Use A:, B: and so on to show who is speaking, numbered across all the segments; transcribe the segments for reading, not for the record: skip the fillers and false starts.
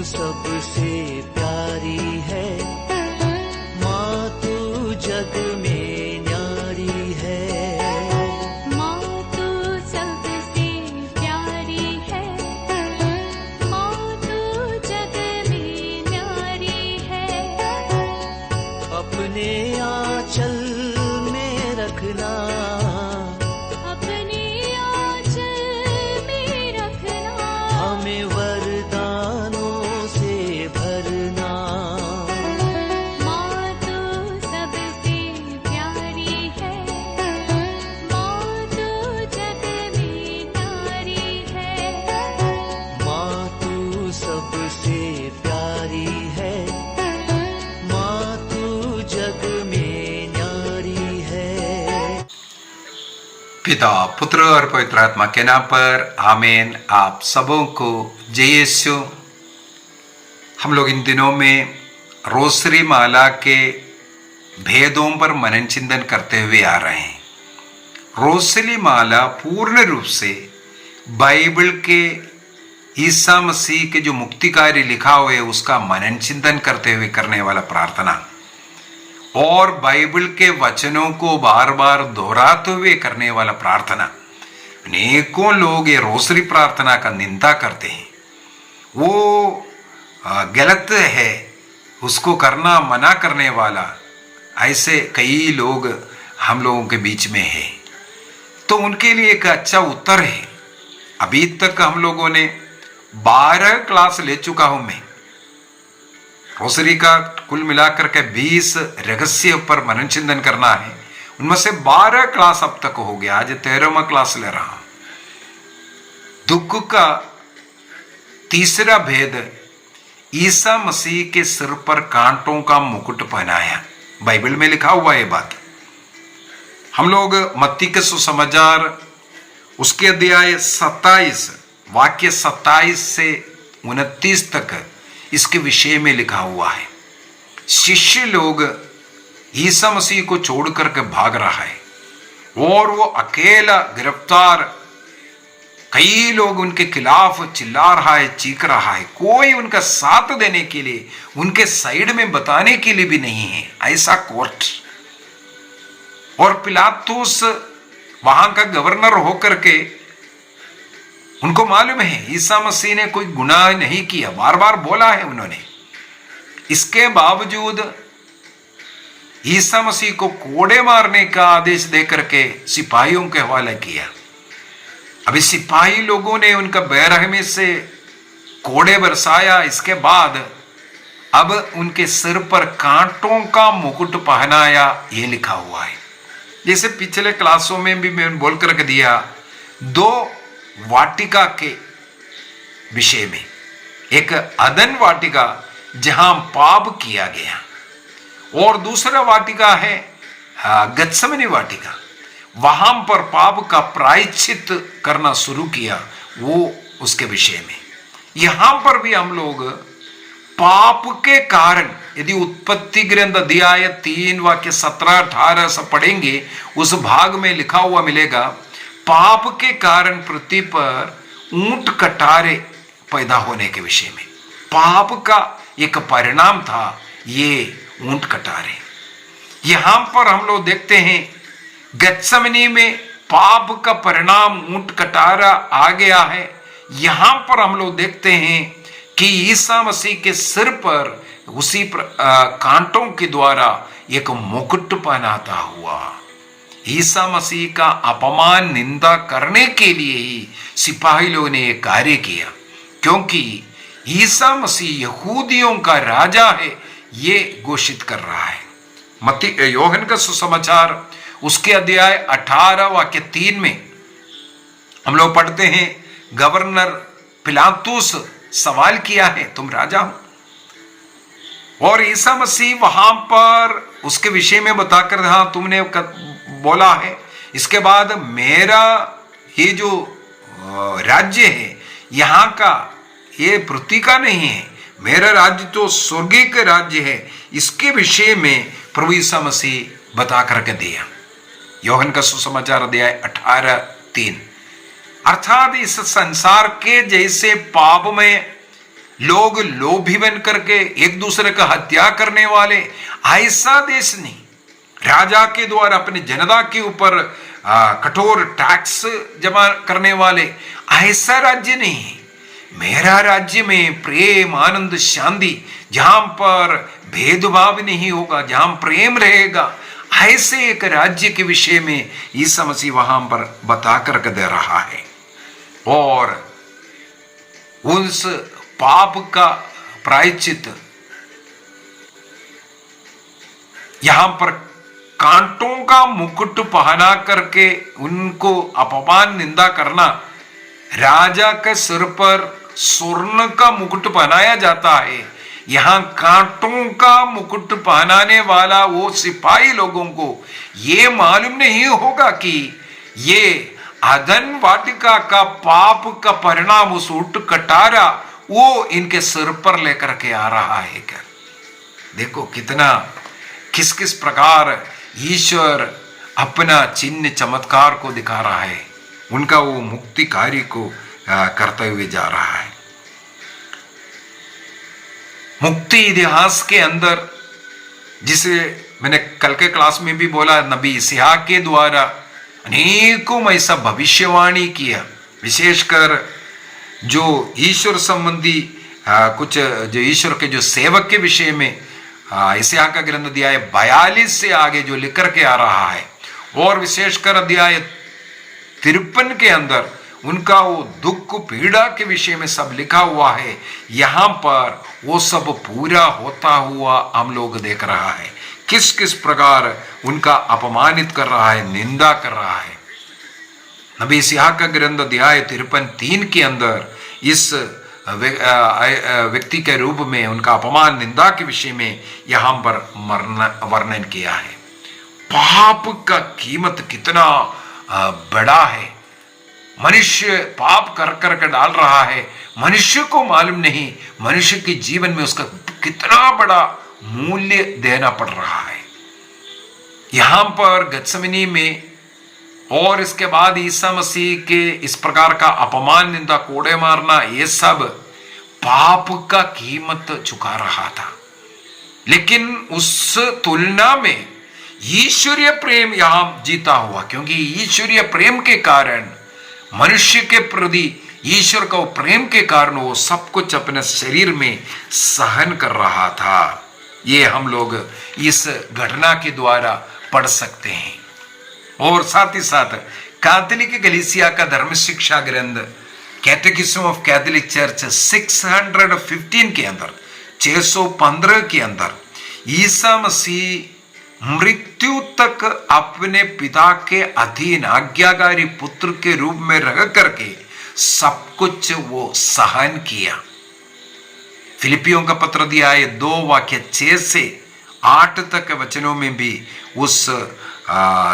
A: सबसे प्यारी है, माँ तू जग में न्यारी है।
B: माँ तू सबसे प्यारी है, माँ तू जग में न्यारी है।
A: अपने आंचल में रखना,
B: अपने आंचल में रखना,
A: हमें वरदानों से भरना।
B: माँ तू सबसे प्यारी है, माँ तू जग में न्यारी है।
A: माँ तू सबसे प्यारी है, माँ तू जग में न्यारी है।
C: पिता, पुत्र और पवित्र आत्मा के नाम पर आमीन। आप सबों को जय यीशु। हम लोग इन दिनों में रोसरी माला के भेदों पर मनन चिंतन करते हुए आ रहे हैं। रोसरी माला पूर्ण रूप से बाइबल के ईसा मसीह के जो मुक्तिकारी लिखा हुआ है उसका मनन चिंतन करते हुए करने वाला प्रार्थना और बाइबल के वचनों को बार बार दोहराते हुए करने वाला प्रार्थना। अनेकों लोग ये रोसरी प्रार्थना का निंदा करते हैं, वो गलत है, उसको करना मना करने वाला ऐसे कई लोग हम लोगों के बीच में है। तो उनके लिए एक अच्छा उत्तर है। अभी तक हम लोगों ने 12 क्लास ले चुका हूं मैं। रोसरी का कुल मिलाकर के 20 रहस्य पर मनन चिंतन करना है, उनमें से 12 क्लास अब तक हो गया। आज 13वां क्लास ले रहा हूं। दुख का तीसरा भेद, ईसा मसीह के सिर पर कांटों का मुकुट पहनाया। बाइबल में लिखा हुआ है बात। हम लोग मत्ती के सुसमाचार उसके अध्याय 27 वाक्य 27 से 29 तक इसके विषय में लिखा हुआ है। शिष्य लोग ईसा मसीह को छोड़ करके भाग रहा है और वो अकेला गिरफ्तार, कई लोग उनके खिलाफ चिल्ला रहा है, चीख रहा है। कोई उनका साथ देने के लिए, उनके साइड में बताने के लिए भी नहीं है। ऐसा कोर्ट। और पिलातुस वहां का गवर्नर होकर के उनको मालूम है ईसा मसीह ने कोई गुनाह नहीं किया, बार बार बोला है उन्होंने। इसके बावजूद ईसा मसीह को कोड़े मारने का आदेश देकर के सिपाहियों के हवाले किया। अभी सिपाही लोगों ने उनका बेरहमी से कोड़े बरसाया। इसके बाद अब उनके सिर पर कांटों का मुकुट पहनाया, ये लिखा हुआ है। जैसे पिछले क्लासों में भी मैंने बोल करके दिया, 2 वाटिका के विषय में। एक अदन वाटिका जहां पाप किया गया, और दूसरा वाटिका है गत्समनी वाटिका, वहां पर पाप का प्रायश्चित करना शुरू किया, वो उसके विषय में। यहां पर भी हम लोग पाप के कारण, यदि उत्पत्ति ग्रंथ अध्याय 3 वाक्य 17-18 से पढ़ेंगे, उस भाग में लिखा हुआ मिलेगा, पाप के कारण पृथ्वी पर ऊंट कटारे पैदा होने के विषय में। पाप का एक परिणाम था ये ऊंट कटारे। यहां पर हम लोग देखते हैं गत्समनी में पाप का परिणाम ऊंट कटारा आ गया है। यहां पर हम लोग देखते हैं कि ईसा मसीह के सिर पर उसी कांटों के द्वारा एक मुकुट पहनाता हुआ। ईसा मसीह का अपमान निंदा करने के लिए ही सिपाही लोगों ने यह कार्य किया, क्योंकि ईसा मसीह यहूदियों का राजा है, ये घोषित कर रहा है। मत्ती योहन का सुसमाचार उसके अध्याय 18 वाक्य 3 में हम लोग पढ़ते हैं, गवर्नर पिलातुस सवाल किया है, तुम राजा हो? और ईसा मसीह वहां पर उसके विषय में बताकर, हाँ तुमने बोला है। इसके बाद मेरा ये जो राज्य है यहाँ का, ये पृथ्वी का नहीं है, मेरा राज्य तो स्वर्गीय का राज्य है। इसके विषय में प्रभु ईसा मसीह बता करके दिया। योहन का सुसमाचार अध्याय 18:3। अर्थात इस संसार के जैसे पाप में लोग लोभी बन करके एक दूसरे का हत्या करने वाले, ऐसा देश नहीं। राजा के द्वारा अपने जनता के ऊपर कठोर टैक्स जमा करने वाले, ऐसा राज्य नहीं। मेरा राज्य में प्रेम, आनंद, शांति, जहां पर भेदभाव नहीं होगा, जहां प्रेम रहेगा, ऐसे एक राज्य के विषय में ईसा मसीह वहां पर बता करके दे रहा है। और उस पाप का प्रायश्चित यहां पर कांटों का मुकुट पहना करके उनको अपमान निंदा करना, राजा के सिर पर स्वर्ण का मुकुट पहनाया जाता है, यहां कांटों का मुकुट पहनाने वाला वो सिपाही लोगों को ये मालूम नहीं होगा कि ये अधन वाटिका का पाप का परिणाम, उस ऊंट कटारा वो इनके सिर पर लेकर के आ रहा है। क्या देखो कितना किस किस प्रकार ईश्वर अपना चिन्ह चमत्कार को दिखा रहा है, उनका वो मुक्ति कार्य को करते हुए जा रहा है। मुक्ति इतिहास के अंदर, जिसे मैंने कल के क्लास में भी बोला, नबी इसहाक के द्वारा अनेकों ऐसा भविष्यवाणी किया, विशेषकर जो ईश्वर संबंधी कुछ जो ईश्वर के जो सेवक के विषय में इसहाक का ग्रंथ अध्याय 42 से आगे जो लिख करके आ रहा है, और विशेषकर अध्याय 53 के अंदर उनका वो दुख पीड़ा के विषय में सब लिखा हुआ है। यहां पर वो सब पूरा होता हुआ हम लोग देख रहा है, किस किस प्रकार उनका अपमानित कर रहा है, निंदा कर रहा है। नबी इसहाक का ग्रंथ अध्याय 53:3 के अंदर इस व्यक्ति के रूप में उनका अपमान निंदा के विषय में यहां पर वर्णन किया है। पाप का कीमत कितना बड़ा है, मनुष्य पाप कर कर डाल रहा है, मनुष्य को मालूम नहीं मनुष्य के जीवन में उसका कितना बड़ा मूल्य देना पड़ रहा है। यहां पर गत्समनी में और इसके बाद ईसा मसीह के इस प्रकार का अपमान, निंदा, कोड़े मारना, ये सब पाप का कीमत चुका रहा था। लेकिन उस तुलना में ईश्वरीय प्रेम यहां जीता हुआ, क्योंकि ईश्वरीय प्रेम के कारण, मनुष्य के प्रति ईश्वर का प्रेम के कारण वो सब कुछ अपने शरीर में सहन कर रहा था। ये हम लोग इस घटना के द्वारा पढ़ सकते हैं। और साथ ही साथ कैथोलिक कलीसिया का धर्म शिक्षा ग्रंथ कैटेकिज्म ऑफ कैथोलिक चर्च 615 के अंदर 615 के अंदर ईसा मसीह मृत्यु तक अपने पिता के अधीन आज्ञाकारी पुत्र के रूप में रह करके सब कुछ वो सहन किया। फिलिपियों का पत्र अध्याय 2 वाक्य 6 से 8 तक वचनों में भी उस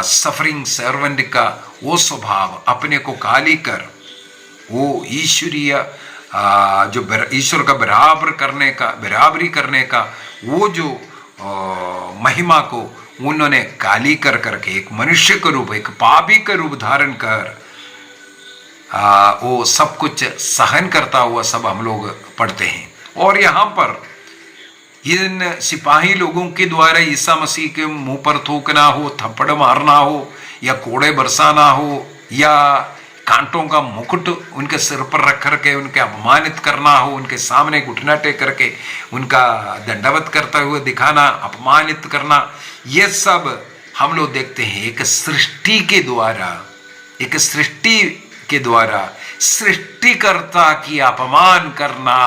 C: सफरिंग सर्वेंट का वो स्वभाव, अपने को काली कर वो ईश्वरीय जो ईश्वर का बराबरी करने का वो जो महिमा को उन्होंने काली कर करके एक मनुष्य का रूप, एक पापी का रूप धारण कर वो सब कुछ सहन करता हुआ सब हम लोग पढ़ते हैं। और यहाँ पर इन सिपाही लोगों के द्वारा ईसा मसीह के मुंह पर थूकना हो, थप्पड़ मारना हो, या कोड़े बरसाना हो, या कांटों का मुकुट उनके सिर पर रख करके उनके अपमानित करना हो, उनके सामने घुटना टेक करके उनका दंडवत करते हुए दिखाना, अपमानित करना, ये सब हम लोग देखते हैं। एक सृष्टि के द्वारा सृष्टिकर्ता की अपमान करना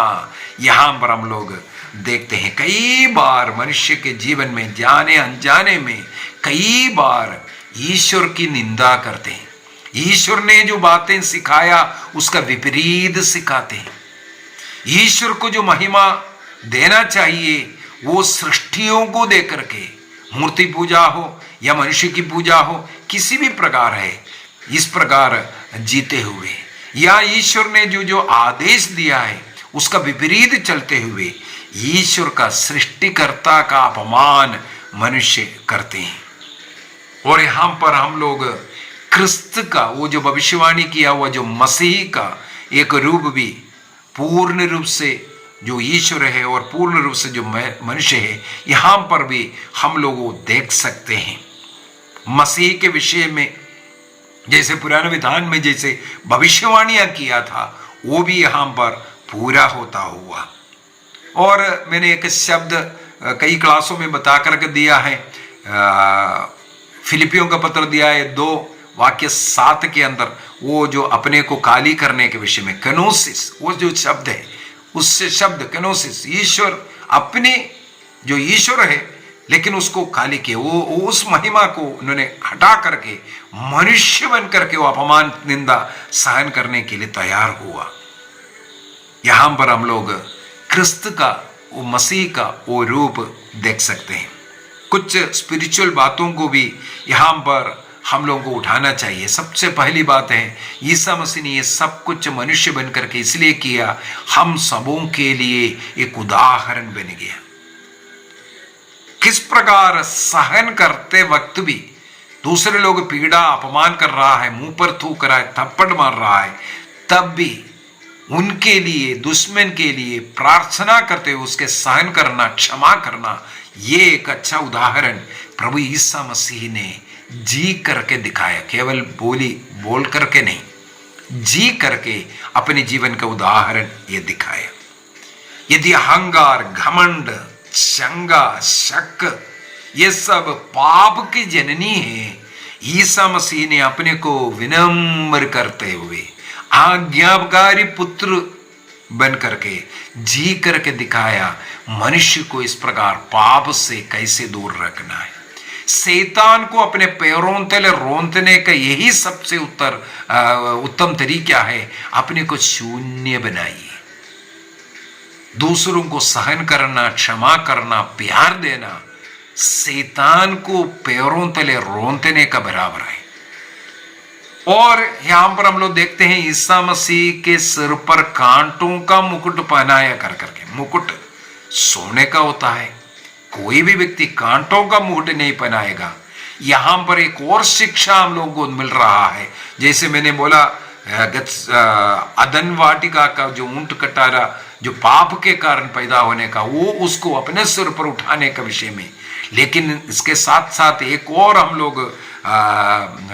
C: यहां पर हम लोग देखते हैं। कई बार मनुष्य के जीवन में जाने अनजाने में कई बार ईश्वर की निंदा करते हैं। ईश्वर ने जो बातें सिखाया उसका विपरीत सिखाते हैं। ईश्वर को जो महिमा देना चाहिए वो सृष्टियों को दे करके, मूर्ति पूजा हो या मनुष्य की पूजा हो, किसी भी प्रकार है, इस प्रकार जीते हुए, या ईश्वर ने जो जो आदेश दिया है उसका विपरीत चलते हुए ईश्वर का, सृष्टिकर्ता का अपमान मनुष्य करते हैं। और यहां पर हम लोग क्रिस्त का वो जो भविष्यवाणी किया हुआ जो मसीह का एक रूप भी पूर्ण रूप से जो ईश्वर है और पूर्ण रूप से जो मनुष्य है, यहाँ पर भी हम लोग वो देख सकते हैं। मसीह के विषय में जैसे पुराने विधान में जैसे भविष्यवाणियां किया था, वो भी यहाँ पर पूरा होता हुआ। और मैंने एक शब्द कई क्लासों में बता करके दिया है, फिलिपियों का पत्र दिया है 2:7 के अंदर, वो जो अपने को खाली करने के विषय में केनोसिस, वो जो शब्द है, उससे शब्द केनोसिस, ईश्वर अपने जो ईश्वर है लेकिन उसको खाली किए, वो उस महिमा को उन्होंने हटा करके मनुष्य बन करके वो अपमान निंदा सहन करने के लिए तैयार हुआ। यहां पर हम लोग क्रिस्त का, वो मसीह का वो रूप देख सकते हैं। कुछ स्पिरिचुअल बातों को भी यहां पर हम लोगों को उठाना चाहिए। सबसे पहली बात है, ईसा मसीह ने ये सब कुछ मनुष्य बन करके इसलिए किया, हम सबों के लिए एक उदाहरण बन गया। किस प्रकार सहन करते वक्त भी दूसरे लोग पीड़ा अपमान कर रहा है, मुंह पर थूक रहा है, थप्पड़ मार रहा है, तब भी उनके लिए, दुश्मन के लिए प्रार्थना करते हुए उसके सहन करना, क्षमा करना, ये एक अच्छा उदाहरण प्रभु ईसा मसीह ने जी करके दिखाया। केवल बोल करके नहीं, जी करके अपने जीवन का उदाहरण ये दिखाया। यदि अहंकार, घमंड, शंका, शक ये सब पाप की जननी है, ईसा मसीह ने अपने को विनम्र करते हुए आज्ञाकारी पुत्र बन करके जी करके दिखाया मनुष्य को इस प्रकार पाप से कैसे दूर रखना है। शैतान को अपने पैरों तले रोंदने का यही सबसे उत्तम तरीका है, अपने को शून्य बनाइए। दूसरों को सहन करना, क्षमा करना, प्यार देना शैतान को पैरों तले रोंदने का बराबर है। और यहां पर हम लोग देखते हैं ईसा मसीह के सिर पर कांटों का मुकुट पहनाया कर करके। मुकुट सोने का होता है, कोई भी व्यक्ति कांटों का मुकुट नहीं पहनाएगा। यहां पर एक और शिक्षा हम लोगों को मिल रहा है, जैसे मैंने बोला अदन वाटिका का जो ऊंट कटारा जो पाप के कारण पैदा होने का, वो उसको अपने सिर पर उठाने का विषय में। लेकिन इसके साथ साथ एक और हम लोग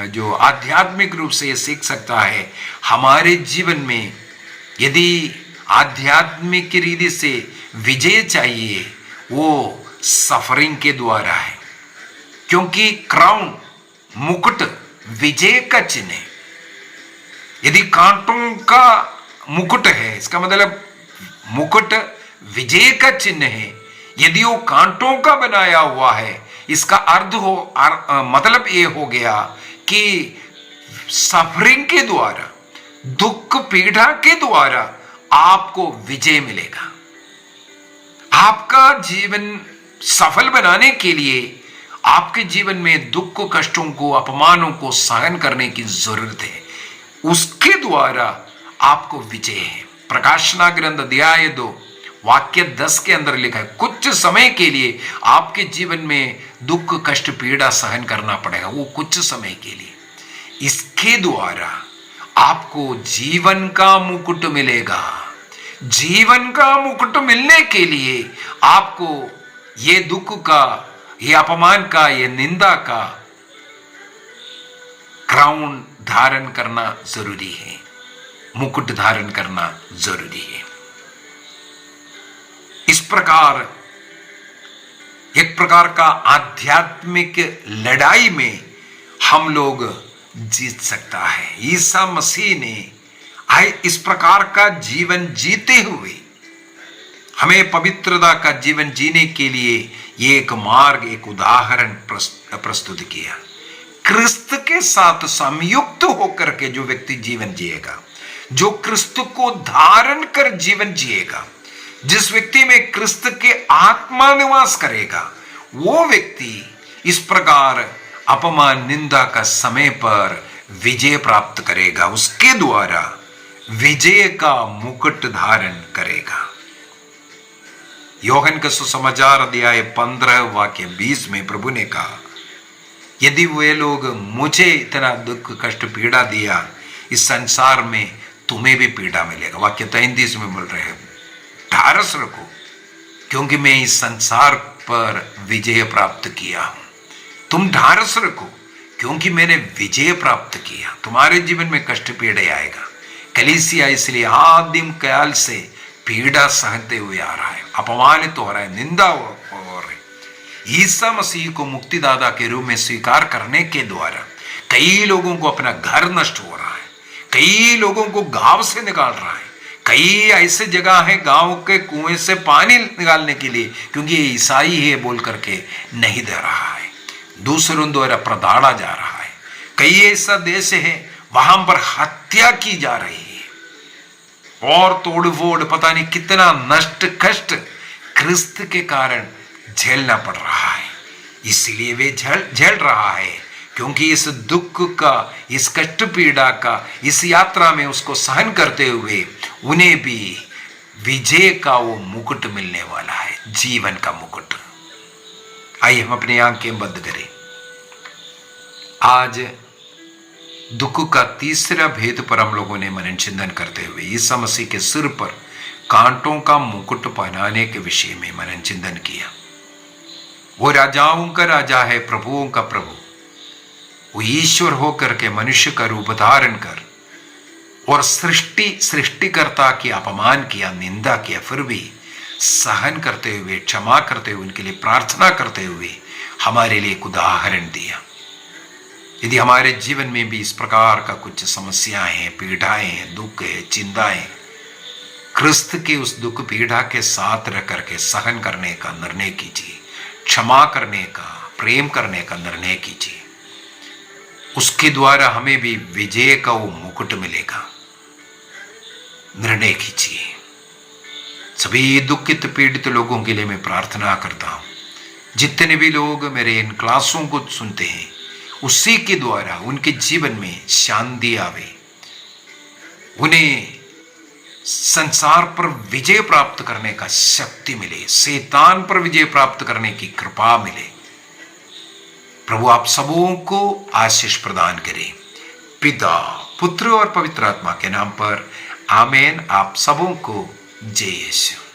C: जो आध्यात्मिक रूप से ये सीख सकता है, हमारे जीवन में यदि आध्यात्मिक रीति से विजय चाहिए, वो सफरिंग के द्वारा है। क्योंकि क्राउन, मुकुट विजय का चिन्ह है। यदि कांटों का मुकुट है, इसका मतलब मुकुट विजय का चिन्ह है। यदि वो कांटों का बनाया हुआ है, इसका अर्थ मतलब ये हो गया कि सफरिंग के द्वारा, दुख पीड़ा के द्वारा आपको विजय मिलेगा। आपका जीवन सफल बनाने के लिए आपके जीवन में दुख कष्टों को, अपमानों को सहन करने की जरूरत है। उसके द्वारा आपको विजय है। प्रकाशना ग्रंथ अध्याय 2 वाक्य 10 के अंदर लिखा है, कुछ समय के लिए आपके जीवन में दुख कष्ट पीड़ा सहन करना पड़ेगा, वो कुछ समय के लिए। इसके द्वारा आपको जीवन का मुकुट मिलेगा। जीवन का मुकुट मिलने के लिए आपको ये दुख का, ये अपमान का, ये निंदा का क्राउन धारण करना जरूरी है, मुकुट धारण करना जरूरी है। इस प्रकार एक प्रकार का आध्यात्मिक लड़ाई में हम लोग जीत सकता है। ईसा मसीह ने इस प्रकार का जीवन जीते हुए हमें पवित्रता का जीवन जीने के लिए ये एक मार्ग, एक उदाहरण प्रस्तुत किया। क्रिस्त के साथ संयुक्त होकर के जो व्यक्ति जीवन जिएगा, जो क्रिस्त को धारण कर जीवन जिएगा, जिस व्यक्ति में क्रिस्त के आत्मा निवास करेगा, वो व्यक्ति इस प्रकार अपमान निंदा का समय पर विजय प्राप्त करेगा। उसके द्वारा विजय का मुकुट धारण करेगा। योहन का सुसमाचार अध्याय 15 वाक्य 20 में प्रभु ने कहा, यदि वे लोग मुझे इतना दुख कष्ट पीड़ा दिया, इस संसार में तुम्हें भी पीड़ा मिलेगा। वाक्य 33 में बोल रहे हैं, ढारस रखो, क्योंकि मैं इस संसार पर विजय प्राप्त किया हूं। तुम ढारस रखो, क्योंकि मैंने विजय प्राप्त किया। तुम्हारे जीवन में कष्ट पीड़ा आएगा। कलीसिया इसलिए आदिम काल से पीड़ा सहते हुए आ रहा है, अपमानित हो रहा है, निंदा हो रही है। ईसा मसीह को मुक्तिदाता के रूप में स्वीकार करने के द्वारा कई लोगों को अपना घर नष्ट हो रहा है, कई लोगों को गांव से निकाल रहा है। कई ऐसे जगह है गांव के कुएं से पानी निकालने के लिए, क्योंकि ये ईसाई है बोल करके नहीं दे रहा है, दूसरों द्वारा प्रताड़ा जा रहा है। कई ऐसा देश है वहां पर हत्या की जा रही है और तोड़फोड़, पता नहीं कितना नष्ट कष्ट क्रिस्त के कारण झेलना पड़ रहा है। इसलिए वे झेल रहा है, क्योंकि इस दुख का, इस कष्ट पीड़ा का, इस यात्रा में उसको सहन करते हुए उन्हें भी विजय का वो मुकुट मिलने वाला है, जीवन का मुकुट। आइए हम अपनी आंखें बंद करें। आज दुख का तीसरा भेद पर हम लोगों ने मनन चिंतन करते हुए ईसा मसीह के सिर पर कांटों का मुकुट पहनाने के विषय में मनन चिंतन किया। वो राजाओं का राजा है, प्रभुओं का प्रभु। वो ईश्वर होकर के मनुष्य का रूप धारण कर और सृष्टिकर्ता की अपमान किया, निंदा किया, फिर भी सहन करते हुए, क्षमा करते हुए, उनके लिए प्रार्थना करते हुए हमारे लिए एक उदाहरण दिया। यदि हमारे जीवन में भी इस प्रकार का कुछ समस्याएं हैं, पीड़ाएं हैं, दुख है, चिंताएं, क्रिस्त के उस दुख पीड़ा के साथ रह करके सहन करने का निर्णय कीजिए, क्षमा करने का, प्रेम करने का निर्णय कीजिए। उसके द्वारा हमें भी विजय का वो मुकुट मिलेगा। निर्णय कीजिए। सभी दुखित पीड़ित लोगों के लिए मैं प्रार्थना करता हूं, जितने भी लोग मेरे इन क्लासों को सुनते हैं, उसी के द्वारा उनके जीवन में शांति आवे, उन्हें संसार पर विजय प्राप्त करने का शक्ति मिले, शैतान पर विजय प्राप्त करने की कृपा मिले। प्रभु आप सबों को आशीष प्रदान करें। पिता, पुत्र और पवित्र आत्मा के नाम पर आमीन। आप सबों को जय यीशु।